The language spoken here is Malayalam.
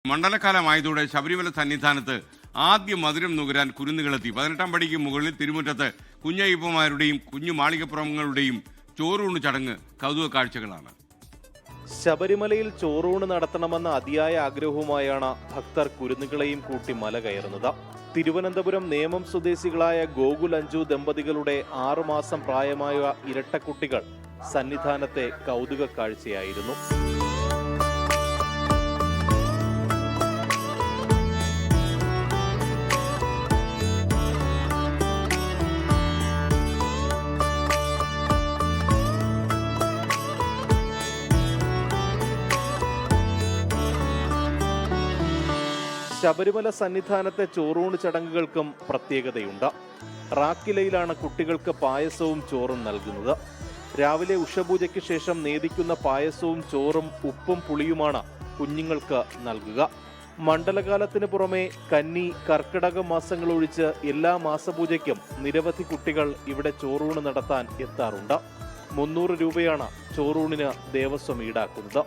മണ്ഡലകാലമായതോടെ ശബരിമല സന്നിധാനത്ത് ആദ്യ മധുരം നുകരാൻ കുരുന്നുകളെത്തി. 18-ാം പടിക്ക് മുകളിൽ തിരുമുറ്റത്ത് കുഞ്ഞയ്യപ്പന്മാരുടെയും കുഞ്ഞു മാളികപ്പുറങ്ങളുടെയും ചോറൂണ് ചടങ്ങ് കൗതുക കാഴ്ചകളാണ്. ശബരിമലയിൽ ചോറൂണ് നടത്തണമെന്ന അതിയായ ആഗ്രഹവുമായാണ് ഭക്തർ കുരുന്നുകളെയും കൂട്ടി മല കയറുന്നത്. തിരുവനന്തപുരം നേമം സ്വദേശികളായ ഗോകുൽ അഞ്ജു ദമ്പതികളുടെ 6 മാസം പ്രായമായ ഇരട്ടക്കുട്ടികൾ സന്നിധാനത്തെ കൗതുക കാഴ്ചയായിരുന്നു. ശബരിമല സന്നിധാനത്തെ ചോറൂണ് ചടങ്ങുകൾക്കും പ്രത്യേകതയുണ്ട്. റാക്കിലയിലാണ് കുട്ടികൾക്ക് പായസവും ചോറും നൽകുന്നത്. രാവിലെ ഉഷപൂജയ്ക്ക് ശേഷം നേദിക്കുന്ന പായസവും ചോറും ഉപ്പും പുളിയുമാണ് കുഞ്ഞുങ്ങൾക്ക് നൽകുക. മണ്ഡലകാലത്തിന് പുറമെ കന്നി, കർക്കിടക മാസങ്ങളൊഴിച്ച് എല്ലാ മാസപൂജയ്ക്കും നിരവധി കുട്ടികൾ ഇവിടെ ചോറൂണ് നടത്താൻ എത്താറുണ്ട്. 300 രൂപയാണ് ചോറൂണിന് ദേവസ്വം ഈടാക്കുന്നത്.